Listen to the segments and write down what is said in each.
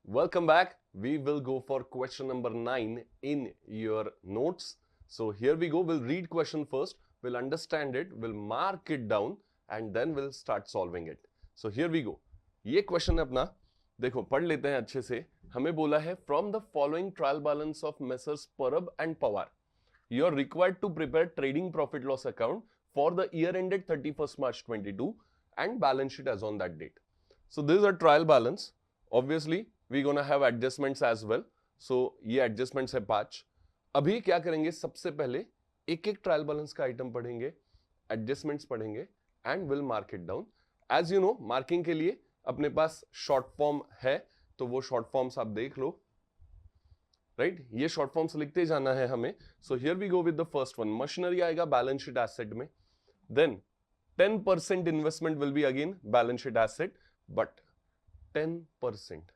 Welcome back. We will go for question number 9 in your notes. So here we go. We'll read question first. We'll understand it. We'll mark it down and then we'll start solving it. So here we go. ये question है अपना, देखो पढ़ लेते हैं अच्छे से. हमें बोला है from the following trial balance of messrs Parab and Pawar you are required to prepare trading profit loss account for the year ended 31st March 22 and balance sheet as on that date. So this is a trial balance. Obviously we gonna have adjustments as well. So ये adjustments है 5. अभी क्या करेंगे, सबसे पहले एक एक trial balance का आइटम पढ़ेंगे, एडजस्टमेंट्स पढ़ेंगे and will mark it down. As you know marking के लिए अपने पास शॉर्ट फॉर्म है, तो वो शॉर्ट फॉर्म्स आप देख लो. राइट ये शॉर्ट फॉर्म्स लिखते जाना है हमें. So here we go with the first one. Machinery आएगा बैलेंस शीट एसेट में. Then 10% investment will be again balance sheet asset, but 10%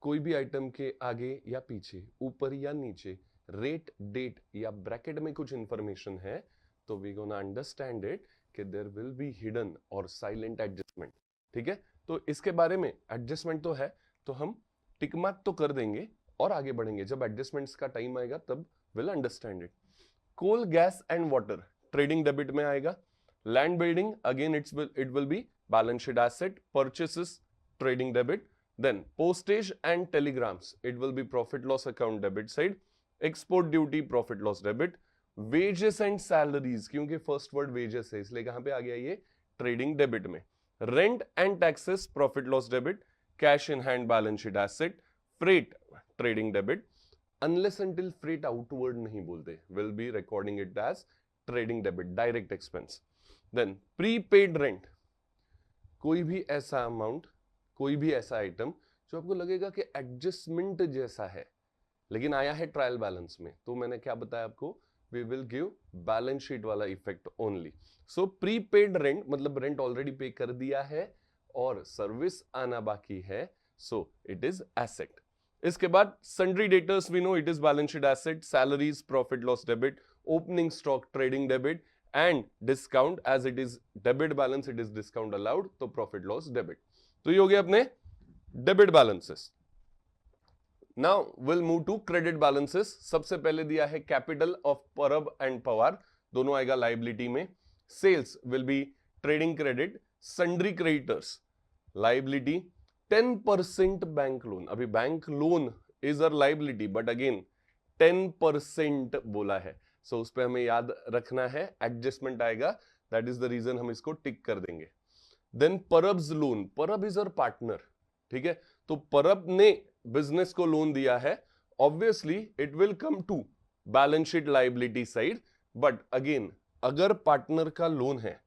कोई भी आइटम के आगे या पीछे, ऊपर या नीचे, रेट, डेट या ब्रैकेट में कुछ इंफॉर्मेशन है तो वी गोना अंडरस्टैंड इट कि देयर विल बी हिडन और साइलेंट एडजस्टमेंट. ठीक है, तो इसके बारे में एडजस्टमेंट तो है, तो हम टिक मार्क तो कर देंगे और आगे बढ़ेंगे. जब एडजस्टमेंट्स का टाइम आएगा तब will understand it. Coal, gas and water trading debit में आएगा. Land building again it will be balance sheet asset. Purchases trading debit. Then postage and telegrams it will be profit loss account debit side. Export duty profit loss debit. Wages and salaries, क्योंकि first word wages है इसलिए कहां पे आ गया ये, trading debit में. Rent and taxes profit loss debit. Cash in hand balance sheet asset. Freight trading debit. Unless until freight outward नहीं बोलते, will be recording it as trading debit, direct expense. Then prepaid rent, कोई भी ऐसा amount, कोई भी ऐसा item जो आपको लगेगा कि एडजस्टमेंट जैसा है लेकिन आया है ट्रायल बैलेंस में, तो मैंने क्या बताया आपको, we will give balance sheet वाला effect only. So prepaid rent मतलब रेंट ऑलरेडी पे कर दिया है और सर्विस आना बाकी है, सो इट इज एसेट. इसके बाद sundry debtors we know it is balance sheet asset. Salaries profit loss debit. Opening stock trading debit and discount as it is debit balance, it is discount allowed, तो profit loss debit. तो ये हो गया अपने debit balances. Now will move to credit balances. सबसे पहले दिया है capital of Parab and Pawar, दोनों आएगा लाइबिलिटी में. Sales will be trading credit. Sundry creditors liability. 10% bank loan, अभी bank loan is a liability but again 10% बोला है, सो उस पर हमें याद रखना है, एडजस्टमेंट आएगा, दैट इज द रीजन हम इसको टिक कर देंगे. देन परब्स लोन, परब इज अवर पार्टनर. ठीक है, तो परब ने बिजनेस को लोन दिया है, obviously it will come to balance sheet liability side, but again अगर पार्टनर का लोन है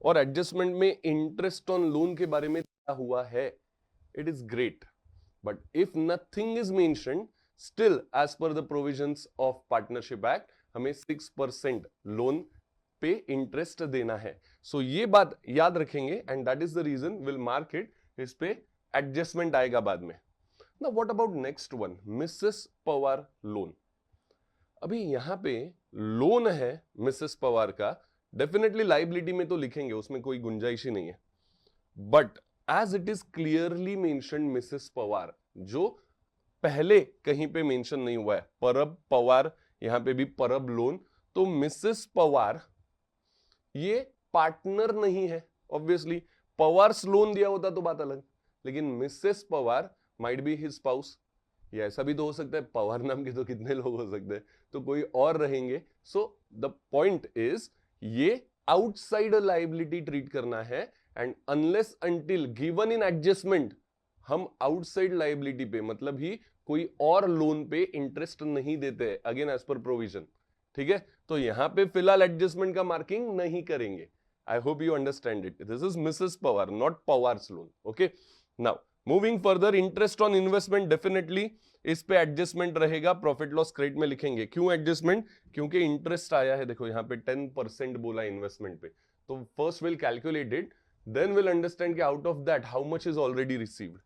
और एडजस्टमेंट में इंटरेस्ट ऑन लोन के बारे में दिया हुआ है, it is great, but if nothing is mentioned, still as per the provisions of partnership act हमें 6% लोन पे इंटरेस्ट देना है. सो ये बात याद रखेंगे and that is the reason will mark it. इस पे एडजस्टमेंट आएगा बाद में. Now what about next one, Mrs Pawar loan. अभी यहां पे लोन है मिसेस पवार का, डेफिनेटली लाइबिलिटी में तो लिखेंगे, उसमें कोई गुंजाइश ही नहीं है, but as it is clearly mentioned Mrs Pawar, जो पहले कहीं पे मेंशन नहीं हुआ है, परब पवार, यहां पे भी परब लोन, तो मिसेस पवार ये पार्टनर नहीं है. ऑब्वियसली पवार्स लोन दिया होता तो बात अलग, लेकिन Mrs Pawar might be his spouse, या ऐसा भी तो हो सकता है, पवार नाम के तो कितने लोग हो सकते हैं, तो कोई और रहेंगे. सो द पॉइंट इज ये आउटसाइड लाइबिलिटी ट्रीट करना है and unless until given in adjustment हम आउटसाइड लाइबिलिटी पे मतलब ही कोई और लोन पे इंटरेस्ट नहीं देते, अगेन एज पर प्रोविजन. ठीक है, तो यहां पे फिलहाल एडजस्टमेंट का मार्किंग नहीं करेंगे. I hope you understand it. This is Mrs Pawar, not Pawar's loan. Okay, now moving further, interest on investment definitely इस पे एडजस्टमेंट रहेगा, प्रॉफिट लॉस क्रेडिट में लिखेंगे. क्यों एडजस्टमेंट, क्योंकि इंटरेस्ट आया है, देखो यहां पे 10% बोला इन्वेस्टमेंट पे, तो first will calculate it, then we'll understand कि out of that how much is already received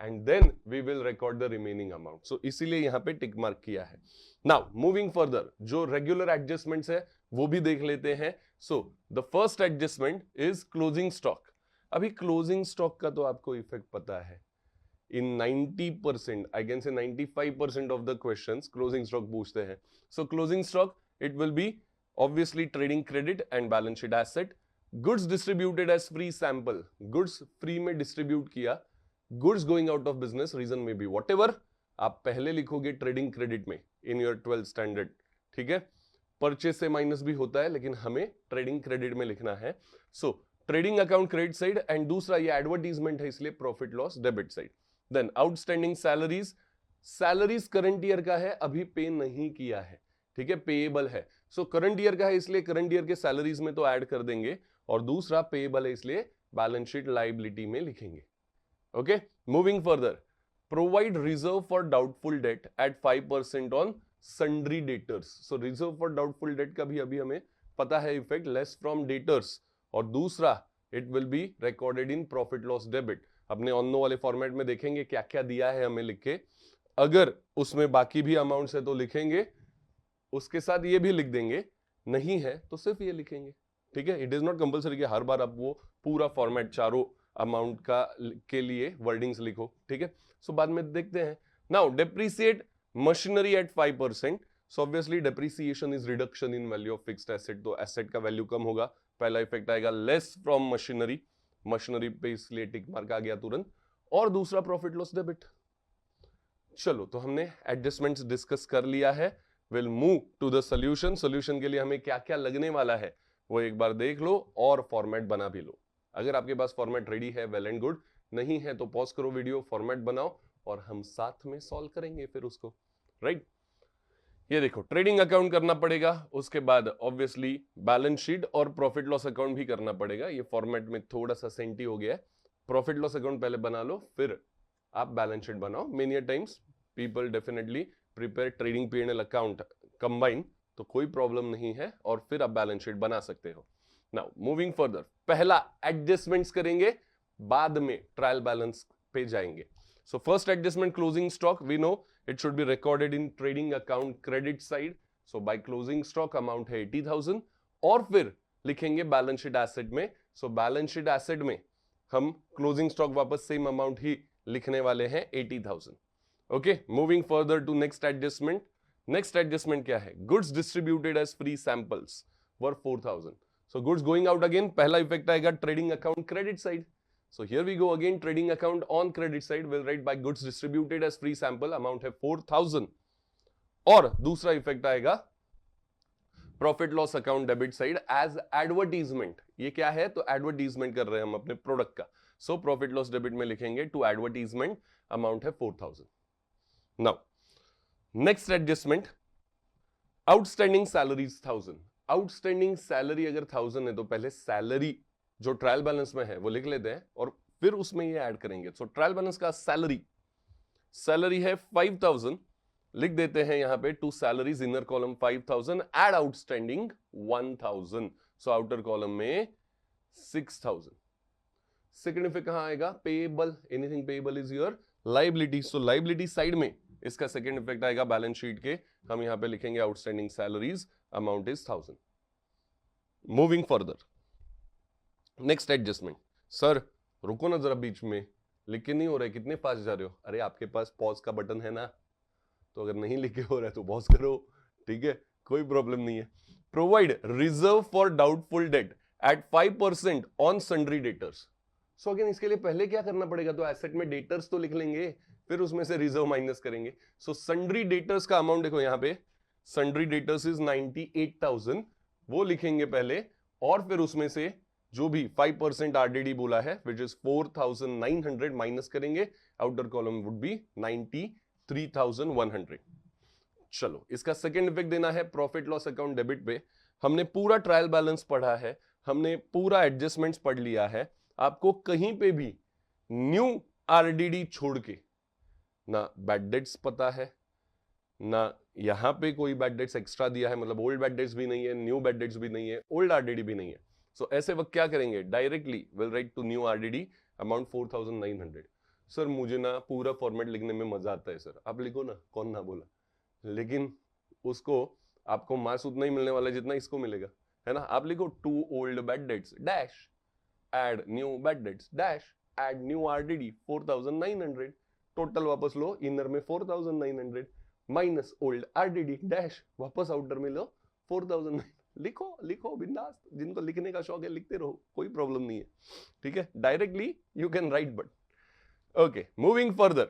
and then we will record the remaining amount. So इसीलिए यहां पे टिक मार्क किया है. Now moving further, जो रेगुलर एडजस्टमेंट्स है वो भी देख लेते हैं. So the first adjustment is closing stock. अभी क्लोजिंग स्टॉक का तो आपको इफेक्ट पता है, in 90%, I can say 95% of the questions closing stock पूछते हैं. So closing stock, it will be obviously trading credit and balance sheet asset. Goods distributed as free sample, goods free में distribute किया, goods going out of business, reason may be whatever. आप पहले लिखोगे trading credit में in your 12th standard, ठीक है. Purchase से minus भी होता है लेकिन हमें ट्रेडिंग क्रेडिट में लिखना है. So trading account credit side, and दूसरा ये एडवर्टीजमेंट है इसलिए profit loss debit side. Then outstanding salaries, salaries current year का है, अभी पे नहीं किया है, ठीक है, पेएबल है. सो करंट ईयर का है इसलिए करंट ईयर के सैलरीज में तो ऐड कर देंगे, और दूसरा पेएबल है इसलिए बैलेंस शीट लायबिलिटी में लिखेंगे. Okay, moving further. Provide reserve for doubtful debt at 5% on sundry debtors. So reserve for doubtful debt का भी अभी हमें पता है इफेक्ट, less from debtors, और दूसरा it will be recorded in profit loss debit. अपने ऑनो वाले फॉर्मेट में देखेंगे क्या क्या दिया है हमें लिख के, अगर उसमें बाकी भी अमाउंट्स है तो लिखेंगे, उसके साथ ये भी लिख देंगे, नहीं है तो सिर्फ ये लिखेंगे, ठीक है. इट इज नॉट कंपल्सरी कि हर बार आप वो पूरा फॉर्मेट चारों अमाउंट का के लिए वर्डिंग्स लिखो, ठीक है. सो बाद में देखते हैं. Now depreciate machinery at 5%. So obviously depreciation is reduction in value of fixed asset, तो एसेट का वैल्यू कम होगा, पहला इफेक्ट आएगा. लेस फ्रॉम मशीनरी, मशीनरी पे इसलिए टिक मार्क आ गया तुरंत, और दूसरा प्रॉफिट लॉस डेबिट. चलो, तो हमने एडजस्टमेंट्स डिस्कस कर लिया है. Will move to the solution. Solution के लिए हमें क्या क्या लगने वाला है वो एक बार देख लो और फॉर्मेट बना भी लो. अगर आपके पास फॉर्मेट रेडी है, वेल एंड गुड, नहीं है तो पॉज करो वीडियो, फॉर्मेट बनाओ और हम साथ में सॉल्व करेंगे फिर उसको, राइट. ये देखो, ट्रेडिंग अकाउंट करना पड़ेगा, उसके बाद ऑब्वियसली बैलेंस शीट और प्रॉफिट लॉस अकाउंट भी करना पड़ेगा. ये फॉर्मेट में थोड़ा सा सेंटी हो गया है. प्रॉफिट लॉस अकाउंट पहले बना लो, फिर आप बैलेंस शीट बनाओ. Many times people definitely prepare trading P&L account combine, तो कोई प्रॉब्लम नहीं है, और फिर आप बैलेंस शीट बना सकते हो. नाउ मूविंग फर्दर, पहला एडजस्टमेंट्स करेंगे, बाद में ट्रायल बैलेंस पे जाएंगे. So first adjustment, closing stock. We know it should be recorded in trading account credit side. So by closing stock amount है 80,000, और फिर लिखेंगे बैलेंस शीट एसेट में. सो बैलेंस शीट एसेट में हम क्लोजिंग स्टॉक वापस सेम अमाउंट ही लिखने वाले हैं, 80,000. Okay, moving further to next adjustment. Next adjustment क्या है? Goods distributed as free samples worth 4,000. So goods going out again, पहला इफेक्ट आएगा trading account credit side. So here we go again, trading account on credit side will write by goods distributed as free sample, amount है 4,000. और दूसरा effect आएगा profit loss account debit side as advertisement. ये क्या है? तो advertisement कर रहे हैं हम अपने प्रोडक्ट का. सो प्रॉफिट लॉस डेबिट में लिखेंगे टू एडवर्टीजमेंट, अमाउंट है 4,000. Now next adjustment, outstanding salaries 1,000. Outstanding salary अगर 1,000 है तो पहले सैलरी जो ट्रायल बैलेंस में है वो लिख लेते हैं और फिर उसमें ये ऐड करेंगे. सो ट्रायल बैलेंस का सैलरी है 5,000, लिख देते हैं यहां पे to salaries, inner column 5,000, add outstanding 1,000. So outer column में 6,000. सेकेंड इफेक्ट कहां आएगा? Payable. Anything payable is your liability. So liability side में इसका सेकेंड इफेक्ट आएगा बैलेंस शीट के. हम यहां पे लिखेंगे outstanding salaries, amount is 1,000. Moving further, next adjustment. Sir रुको ना जरा, बीच में लिख के नहीं हो रहा है, कितने फास्ट जा रहे हो? अरे आपके पास पॉज का बटन है ना, तो अगर नहीं लिखे हो रहा है तो पॉज करो, ठीक है, कोई प्रॉब्लम नहीं है. Provide reserve for doubtful debt at 5% on sundry debtors. So again इसके लिए पहले क्या करना पड़ेगा? तो एसेट में डेटर्स तो लिख लेंगे, फिर उसमें से रिजर्व माइनस करेंगे. सो सन्ड्री डेटर्स का अमाउंट देखो यहां पे, सन्ड्री डेटर्स इज 98,000, वो लिखेंगे पहले, और फिर उसमें से जो भी 5% आरडीडी बोला है विच इज 4,900 माइनस करेंगे. Outer column would be 93,100. चलो, इसका सेकेंड इफेक्ट देना है प्रॉफिट लॉस अकाउंट डेबिट पे. हमने पूरा ट्रायल बैलेंस पढ़ा है, हमने पूरा एडजस्टमेंट्स पढ़ लिया है. आपको कहीं पे भी न्यू आरडीडी छोड़ के ना बैड डेट्स पता है, ना यहां पे कोई बैड डेट्स एक्स्ट्रा दिया है, मतलब ओल्ड बैड डेट्स भी नहीं है, न्यू बैड डेट्स भी नहीं है, ओल्ड आरडीडी भी नहीं है. सो ऐसे वक्त क्या करेंगे? Directly will write to new RDD, amount 4,900. Sir मुझे ना पूरा फॉर्मेट लिखने में मजा आता है. सर आप लिखो ना, कौन ना बोला, लेकिन उसको आपको मार्क्स उतना ही मिलने वाला है जितना इसको मिलेगा, है ना. आप लिखो to old bad debts dash, add new bad debts dash, add new RDD 4,900. Total वापस लो, इनर में 4900 माइनस ओल्ड आरडीडी डैश, वापस आउटर में लो 4000। लिखो लिखो बिंदास, जिनको लिखने का शौक है लिखते रहो, कोई प्रॉब्लम नहीं है, ठीक है। Directly you can write, but okay moving further,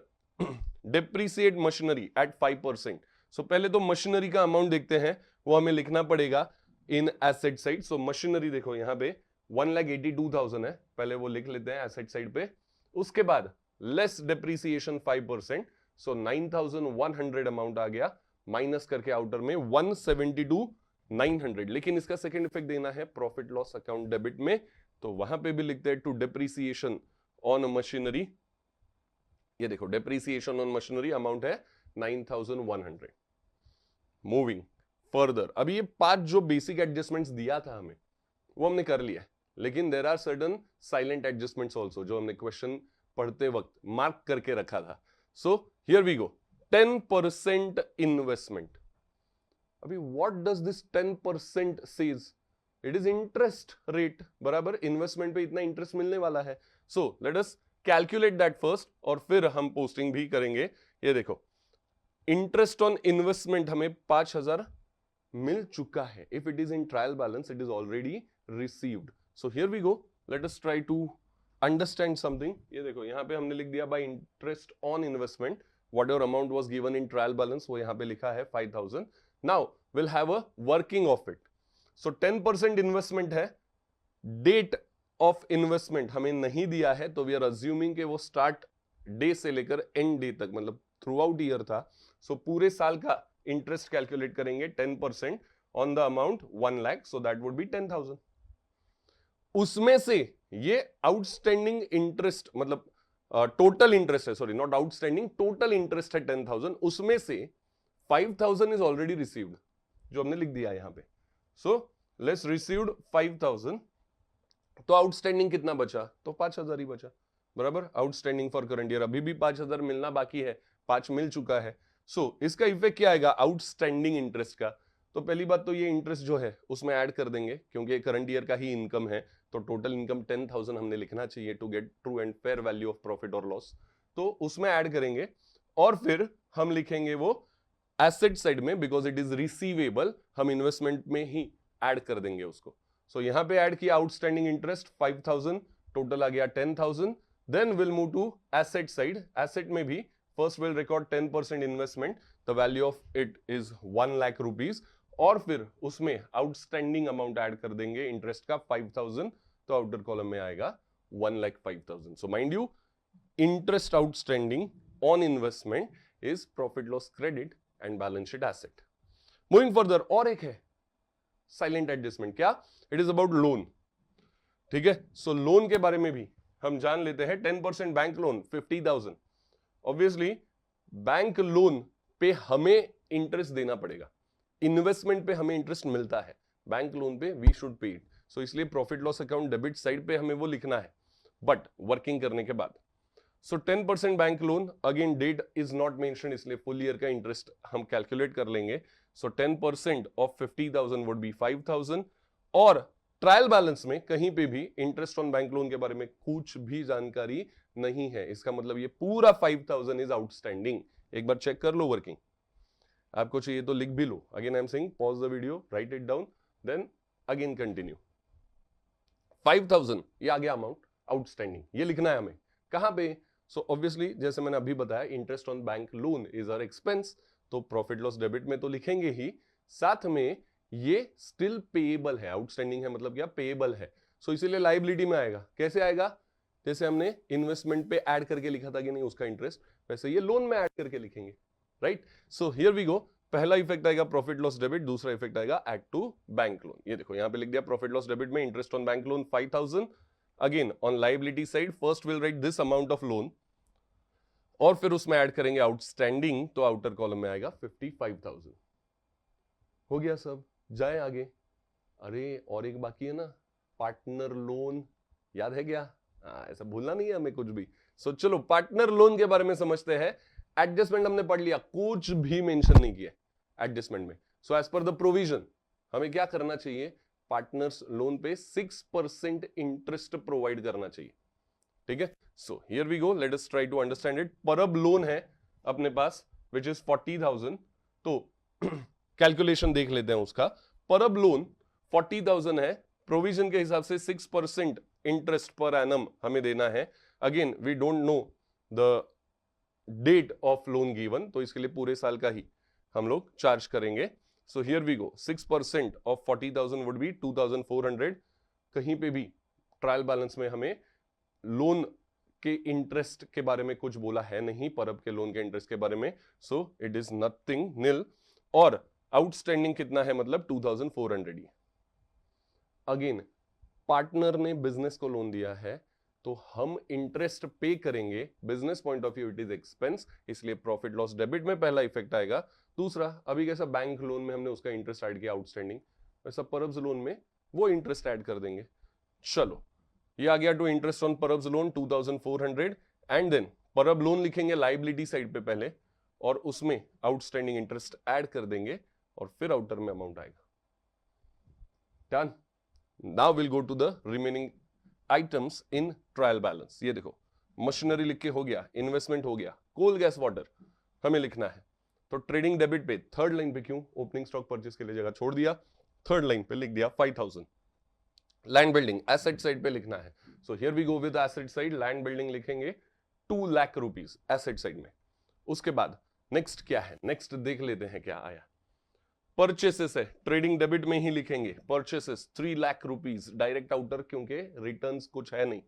depreciate machinery at 5%। सो पहले तो मशीनरी का अमाउंट देखते हैं, वो हमें लिखना पड़ेगा in asset side. So machinery देखो यहाँ पे 1,82,000 है, पहले वो लिख लेते हैं एसेट साइड पे। उसके बाद लेस डिप्रिसिएशन 5%, सो 9,100 अमाउंट आ गया, माइनस करके आउटर में 172,900। लेकिन इसका सेकेंड इफेक्ट देना है प्रॉफिट लॉस अकाउंट डेबिट में, तो वहां पे भी लिखते हैं टू डिप्रिसिएशन ऑन मशीनरी। ये देखो डिप्रिसिएशन ऑन मशीनरी अमाउंट है 9,100। मूविंग फर्दर, अभी ये 5 जो बेसिक एडजस्टमेंट्स दिया था हमें वो हमने कर लिया, लेकिन there are certain silent adjustments also जो हमने क्वेश्चन पढ़ते वक्त मार्क करके रखा था। So here we go, 10% investment. अभी what does this 10% says? It is interest rate, बराबर इन्वेस्टमेंट पे इतना इंटरेस्ट मिलने वाला है। So let us calculate that first, और फिर हम पोस्टिंग भी करेंगे। ये देखो इंटरेस्ट ऑन इन्वेस्टमेंट हमें 5,000 मिल चुका है। If it is in trial balance it is already received. So here we go, let us try to understand something. ये देखो यहाँ पे हमने लिख दिया by interest on investment, whatever amount was given in trial balance वो यहाँ पे लिखा है 5,000। Now will have a working of it. So 10% investment है, डेट ऑफ इन्वेस्टमेंट हमें नहीं दिया है, तो वी आर अज्यूमिंग कि वो स्टार्ट डे से लेकर एंड डे तक, मतलब थ्रू आउट ईयर था। सो पूरे साल का इंटरेस्ट कैलकुलेट करेंगे 10% on the amount 1 lakh, so that would be 10,000। उसमें से ये आउटस्टैंडिंग इंटरेस्ट, मतलब टोटल इंटरेस्ट है, sorry not outstanding, total interest है 10,000, उसमें से 5,000 इज ऑलरेडी रिसीव्ड, जो हमने लिख दिया यहां पे। सो लेट्स रिसीव्ड 5,000, तो आउटस्टैंडिंग कितना बचा? तो 5,000 ही बचा, बराबर। आउटस्टैंडिंग फॉर करंट ईयर अभी भी 5,000 मिलना बाकी है, 5 मिल चुका है। सो इसका इफेक्ट क्या आएगा आउटस्टैंडिंग इंटरेस्ट का? तो पहली बात तो ये इंटरेस्ट जो है उसमें ऐड कर देंगे, क्योंकि करंट ईयर का ही इनकम है, तो टोटल इनकम 10,000 हमने लिखना चाहिए to get true and fair value of profit और लॉस, तो उसमें ऐड करेंगे। और फिर हम लिखेंगे वो एसेट साइड में, बिकॉज इट इज रिसीवेबल, हम इन्वेस्टमेंट में ही ऐड कर देंगे उसको। सो यहां पे ऐड किया आउटस्टैंडिंग इंटरेस्ट 5,000, टोटल आ गया 10,000। Then will move to asset side. Asset में भी first will record 10% investment, the value of it is 1 lakh rupees, और फिर उसमें आउटस्टैंडिंग अमाउंट ऐड कर देंगे इंटरेस्ट का 5,000, तो आउटर कॉलम में आएगा 1,05,000। So mind you, interest outstanding on investment is profit loss credit and balance sheet asset. Moving further, और एक है साइलेंट एडजस्टमेंट, क्या? इट इज अबाउट लोन, ठीक है। सो लोन के बारे में भी हम जान लेते हैं। 10% bank loan 50,000, obviously bank loan पे हमें इंटरेस्ट देना पड़ेगा, इन्वेस्टमेंट पे हमें इंटरेस्ट मिलता है, बैंक लोन पे वी शुड पे इट। सो इसलिए profit loss account debit side पे हमें वो लिखना है, बट वर्किंग करने के बाद। So 10% bank loan, again date is not mention, इसलिए फुल ईयर का इंटरेस्ट हम कैलकुलेट कर लेंगे। सो 10% ऑफ 50,000 वुड बी 5,000, और ट्रायल बैलेंस में कहीं पे भी इंटरेस्ट ऑन बैंक लोन के बारे में कुछ भी जानकारी नहीं है, इसका मतलब ये पूरा 5,000 इज आउटस्टैंडिंग। एक बार चेक कर लो वर्किंग, आपको चाहिए तो लिख भी लो। Again I am saying pause the video, write it down, then again continue. 5,000 ये आ गया अमाउंट आउटस्टैंडिंग, ये लिखना है हमें कहां पे? सो ऑब्वियसली जैसे मैंने अभी बताया, interest on bank loan is our expense, तो प्रॉफिट लॉस डेबिट में तो लिखेंगे ही, साथ में ये स्टिल पेएबल है, आउटस्टैंडिंग है मतलब क्या? पेएबल है। सो इसीलिए लायबिलिटी में आएगा। कैसे आएगा? जैसे हमने इन्वेस्टमेंट पे ऐड करके लिखा था कि नहीं उसका इंटरेस्ट, वैसे ये लोन में ऐड करके लिखेंगे, right. So here we go, पहला इफेक्ट आएगा प्रॉफिट लॉस डेबिट, दूसरा इफेक्ट आएगा ऐड टू बैंक लोन। ये देखो यहां पे लिख दिया प्रॉफिट लॉस डेबिट में interest on bank loan 5,000, again on liability side first will write this amount of loan, और फिर उसमें ऐड करेंगे आउटस्टैंडिंग, तो आउटर कॉलम में आएगा 55,000। हो गया सब, जाए आगे। अरे और एक बाकी है ना, पार्टनर लोन, याद है क्या? ऐसा भूलना नहीं है हमें कुछ भी। सो चलो पार्टनर लोन के बारे में समझते हैं। एडजस्टमेंट हमने पढ़ लिया, कुछ भी मेंशन नहीं किया एडजस्टमेंट में। So as per the provision हमें क्या करना चाहिए? पार्टनर्स लोन पे 6% इंटरेस्ट प्रोवाइड करना चाहिए। ठीक है। So here we go, let us try to understand it. Parab loan है अपने पास विच इज 40,000, तो कैलकुलेशन देख लेते हैं उसका। परब लोन 40,000 है, प्रोविजन के हिसाब से 6% इंटरेस्ट पर एनम हमें देना है। Again we don't know the date of loan given, तो इसके लिए पूरे साल का ही हम लोग चार्ज करेंगे। So here we go, 6% of 40,000 would be 2,400। कहीं पे भी ट्रायल बैलेंस में हमें लोन के इंटरेस्ट के बारे में कुछ बोला है नहीं, परब के लोन के इंटरेस्ट के बारे में, सो इट इज नथिंग, नील। और आउटस्टैंडिंग कितना है, मतलब 2,400 ही। अगेन पार्टनर ने बिजनेस को लोन दिया है तो हम इंटरेस्ट पे करेंगे, business point of view it is expense, इसलिए प्रॉफिट लॉस डेबिट में पहला इफेक्ट आएगा। दूसरा, अभी कैसा बैंक लोन में हमने उसका इंटरेस्ट ऐड किया आउटस्टैंडिंग, वैसा परब्स लोन में वो इंटरेस्ट ऐड कर देंगे। चलो ये आ गया to interest on Parab's loan 2,400, and then Parab loan लिखेंगे लाइबिलिटी साइड पे पहले, और उसमें आउटस्टैंडिंग इंटरेस्ट ऐड कर देंगे, और फिर आउटर में अमाउंट आएगा। Done. Now will go to the remaining items in trial balance. ये देखो, मशीनरी लिख के हो गया, इन्वेस्टमेंट हो गया, कोल गैस वाटर हमें लिखना है। तो ट्रेडिंग डेबिट पे थर्ड लाइन पे, क्यों, ओपनिंग स्टॉक परचेज के लिए जगह छोड़ दिया, थर्ड लाइन पे लिख दिया 5,000। लैंड बिल्डिंग एसेट साइड पे लिखना है, so here we go with asset side, land building लिखेंगे 2 लाख रुपीज एसेट साइड में। उसके बाद नेक्स्ट क्या है, नेक्स्ट देख लेते हैं क्या आया। परचेसेस है, ट्रेडिंग डेबिट में ही लिखेंगे purchases 3 lakh rupees, direct outer क्योंकि रिटर्न्स कुछ है नहीं।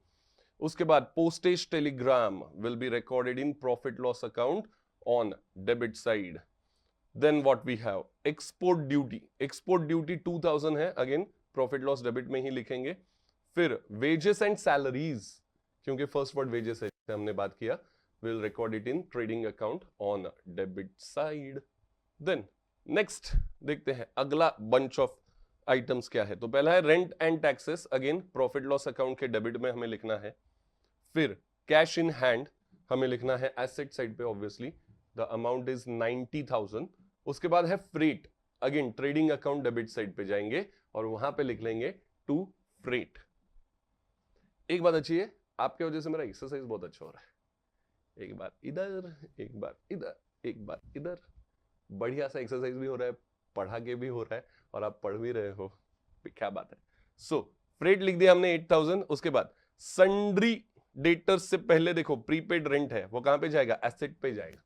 उसके बाद postage telegram will be recorded in profit loss account on debit side. Then what we have, export duty, export duty 2,000 है, अगेन प्रॉफिट लॉस डेबिट में ही लिखेंगे। फिर वेजेस एंड सैलरीज, क्योंकि फर्स्ट वर्ड वेजेस है हमने बात किया, will record it in trading account on debit side. Then next देखते हैं अगला बंच ऑफ आइटम्स क्या है। तो पहला है rent and taxes, again profit loss account के डेबिट में हमें लिखना है। फिर कैश इन हैंड हमें लिखना है एसेट साइड पे, ऑब्वियसली द अमाउंट इज 90,000। उसके बाद है freight, again trading account debit side पे जाएंगे और वहां पे लिख लेंगे टू फ्रेट। एक बात अच्छी है, आपके वजह से मेरा एक्सरसाइज बहुत अच्छा हो रहा है, एक बार इधर, एक बार इधर, एक बार इधर, बढ़िया सा एक्सरसाइज भी हो रहा है, पढ़ा के भी हो रहा है, और आप पढ़ भी रहे हो, क्या बात है। सो फ्रेट लिख दिया हमने 8,000। उसके बाद सन्ड्री डेटर्स से पहले देखो प्रीपेड रेंट है, वो कहां पे जाएगा, एसेट पे जाएगा।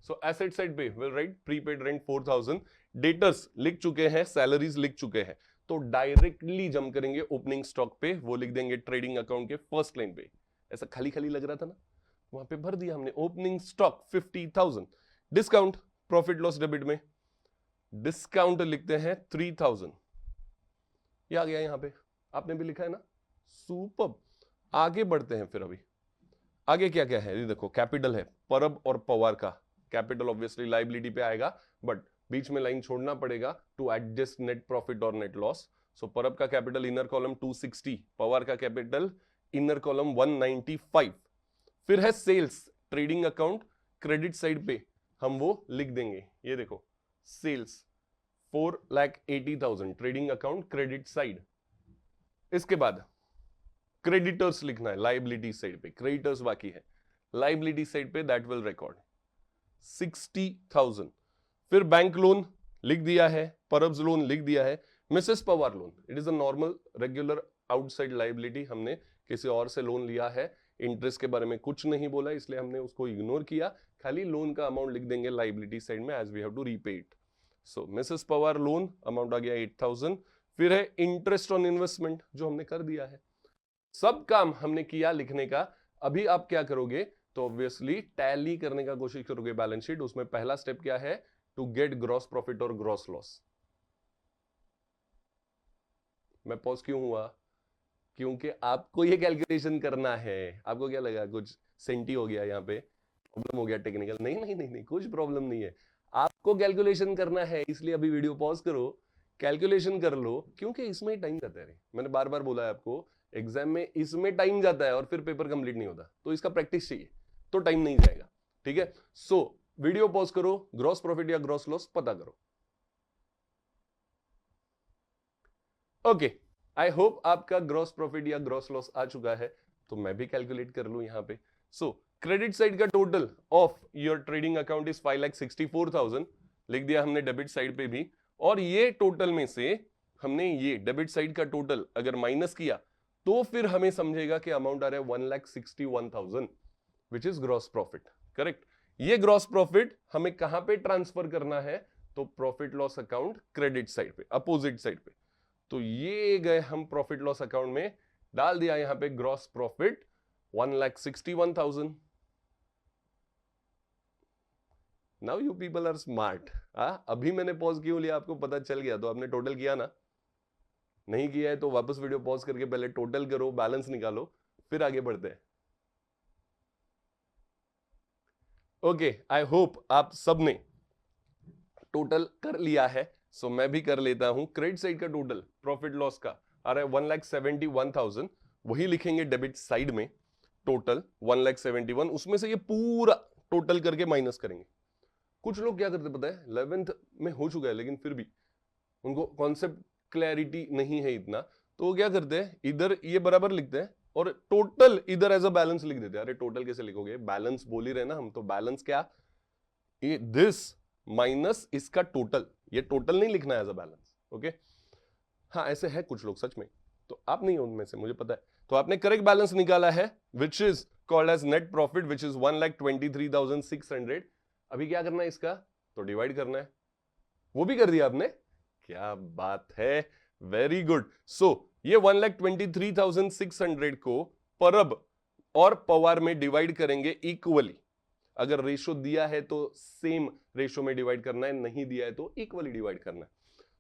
सो एसेट साइड पे will write prepaid rent 4,000, debtors लिख चुके हैं, सैलरीज लिख चुके हैं, तो डायरेक्टली जम करेंगे ओपनिंग स्टॉक पे, वो लिख देंगे ट्रेडिंग अकाउंट के फर्स्ट लाइन पे। ऐसा खाली खाली लग रहा था ना, वहां पे भर दिया हमने opening stock 50,000। Discount profit loss debit में डिस्काउंट लिखते हैं 3,000, ये आ गया यहां पे, आपने भी लिखा है ना, सुपर। आगे बढ़ते हैं, फिर अभी आगे क्या क्या है, ये देखो कैपिटल है परब और पवार का, कैपिटल ऑब्वियसली लाइबिलिटी पे आएगा, बट बीच में लाइन छोड़ना पड़ेगा टू एडजस्ट नेट प्रॉफिट और नेट लॉस। सो परब का कैपिटल इनर कॉलम 260, पवार का कैपिटल इनर कॉलम 195। फिर है sales, trading account credit side पे हम वो लिख देंगे, ये देखो sales 4,80,000 trading account credit side. इसके बाद क्रेडिटर्स लिखना है लाइबिलिटी साइड पे, क्रेडिटर्स बाकी है, लाइबिलिटी साइड पे दैट विल रिकॉर्ड 60,000। फिर बैंक लोन लिख दिया है, परब्स लोन लिख दिया है, Mrs Pawar loan it is a normal regular outside liability, हमने किसी और से लोन लिया है, इंटरेस्ट के बारे में कुछ नहीं बोला इसलिए हमने उसको इग्नोर किया, खाली लोन का अमाउंट लिख देंगे लाइबिलिटी साइड में as we have to repay it. So Mrs Pawar loan amount आ गया 8,000। फिर है इंटरेस्ट ऑन इन्वेस्टमेंट जो हमने कर दिया है, सब काम हमने किया लिखने का। अभी आप क्या करोगे, तो ऑब्वियसली टैली करने का कोशिश करोगे बैलेंस शीट। उसमें पहला स्टेप क्या है, टू गेट ग्रॉस प्रॉफिट और ग्रॉस लॉस। मैं पॉज क्यों हुआ, क्योंकि आपको ये कैलकुलेशन करना है। आपको क्या लगा कुछ सेंटी हो गया, यहाँ पे प्रॉब्लम हो गया टेक्निकल, नहीं नहीं नहीं नहीं, कुछ प्रॉब्लम नहीं है, आपको कैलकुलेशन करना है, इसलिए अभी वीडियो पॉज करो, कैलकुलेशन कर लो, क्योंकि इसमें टाइम जाता है। मैंने बार बार बोला है आपको, एग्जाम में इसमें टाइम जाता है और फिर पेपर कंप्लीट नहीं होता, तो इसका प्रैक्टिस चाहिए, तो टाइम नहीं जाएगा, ठीक है। सो वीडियो पॉज करो, ग्रॉस प्रॉफिट या ग्रॉस लॉस पता करो। ओके, आई होप आपका ग्रॉस प्रॉफिट या ग्रॉस लॉस आ चुका है। तो मैं भी कैलकुलेट कर लूं यहाँ पे। सो क्रेडिट साइड का total of your trading account is 5,64,000, लिख दिया हमने डेबिट साइड पे भी। और ये टोटल में से हमने ये डेबिट साइड का टोटल अगर माइनस किया तो फिर हमें समझेगा कि अमाउंट आ रहा है 1,61,000 which is gross profit. Correct. ये ग्रॉस प्रॉफिट हमें कहां पे ट्रांसफर करना है, तो profit loss account credit side पे, अपोजिट साइड पे। तो ये गए हम प्रॉफिट लॉस अकाउंट में, डाल दिया यहां पे gross profit 1,61,000। Now you people are smart. अभी मैंने पॉज क्यों लिया, आपको पता चल गया तो आपने टोटल किया ना। नहीं किया है तो वापस वीडियो पॉज करके पहले टोटल करो, बैलेंस निकालो, फिर आगे बढ़ते हैं। ओके, आई होप आप सबने टोटल कर लिया है। सो मैं भी कर लेता हूं। क्रेडिट साइड का टोटल प्रॉफिट लॉस का आ रहा है 1,71,000, वही लिखेंगे डेबिट साइड में टोटल 1,71,000, उसमें से ये पूरा टोटल करके माइनस करेंगे। कुछ लोग क्या करते पता है, 11th में हो चुका है लेकिन फिर भी उनको कॉन्सेप्ट क्लैरिटी नहीं है इतना, तो वो क्या करते हैं, इधर ये बराबर लिखते हैं और टोटल इधर एज अ बैलेंस लिख देते हैं। अरे टोटल कैसे लिखोगे, बैलेंस बोल ही रहे ना हम, तो बैलेंस क्या, ये दिस माइनस इसका टोटल, ये टोटल नहीं लिखना है एज अ बैलेंस। ओके, हाँ ऐसे है कुछ लोग सच में, तो आप नहीं हो उनमें से, मुझे पता है। तो आपने करेक्ट बैलेंस निकाला है which is called as net profit which is 1,23,600। अभी क्या करना है इसका, तो डिवाइड करना है, वो भी कर दिया आपने, क्या बात है, वेरी गुड। सो ये 1,23,600 को परब और पवार में डिवाइड करेंगे इक्वली। अगर रेशो दिया है तो सेम रेशो में डिवाइड करना है, नहीं दिया है तो इक्वली डिवाइड करना है।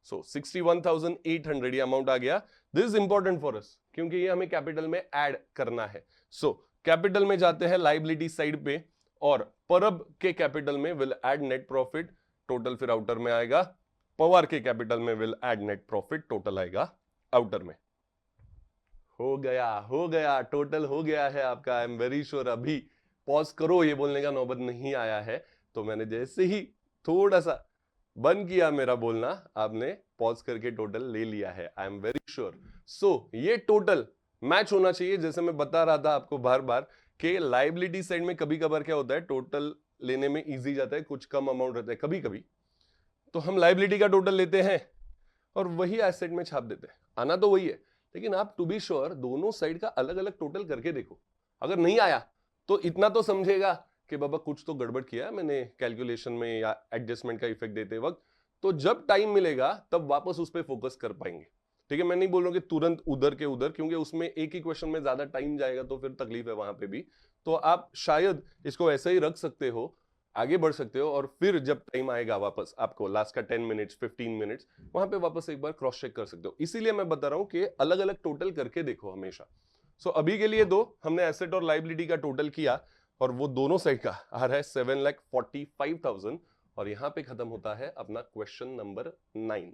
सो 61,800 ये अमाउंट आ गया। This is important for us क्योंकि ये हमें कैपिटल में ऐड करना है। सो कैपिटल में जाते हैं लाइबिलिटी साइड पे और परब के कैपिटल में will add net profit, total फिर आउटर में आएगा। पवार के कैपिटल में will add net profit, total आएगा आउटर में। हो गया टोटल हो गया है आपका। आई एम वेरी श्योर अभी पॉज करो ये बोलने का नौबत नहीं आया है, तो मैंने जैसे ही थोड़ा सा बंद किया मेरा बोलना, आपने पॉज करके टोटल ले लिया है। I am very sure. So ये टोटल मैच होना चाहिए। जैसे मैं बता रहा था आपको बार बार कि लाइबिलिटी साइड में कभी कभार क्या होता है, टोटल लेने में इजी जाता है, कुछ कम अमाउंट रहता है कभी कभी, तो हम लाइबिलिटी का टोटल लेते हैं और वही एसेट में छाप देते हैं। आना तो वही है, लेकिन आप टू बी श्योर दोनों साइड का अलग अलग टोटल करके देखो। अगर नहीं आया तो इतना तो समझेगा कि बाबा कुछ तो गड़बड़ किया मैंने कैलकुलेशन में या एडजस्टमेंट का इफेक्ट देते वक्त। तो जब टाइम मिलेगा तब वापस उस पर फोकस कर पाएंगे। ठीक है, मैं नहीं बोल रहा हूं कि तुरंत उधर के उधर, क्योंकि उसमें एक ही क्वेश्चन में ज्यादा टाइम जाएगा तो फिर तकलीफ है वहां पे भी। तो आप शायद इसको ऐसे ही रख सकते हो, आगे बढ़ सकते हो, और फिर जब टाइम आएगा वापस आपको लास्ट का 10 मिनट्स 15 मिनट्स, वहां पे वापस एक बार क्रॉस चेक कर सकते हो। इसीलिए मैं बता रहा हूं कि अलग अलग टोटल करके देखो हमेशा। सो अभी के लिए दो हमने एसेट और लाइबिलिटी का टोटल किया और वो दोनों साइड का आ रहा है 7,45,000 और यहां पे खत्म होता है अपना क्वेश्चन नंबर 9।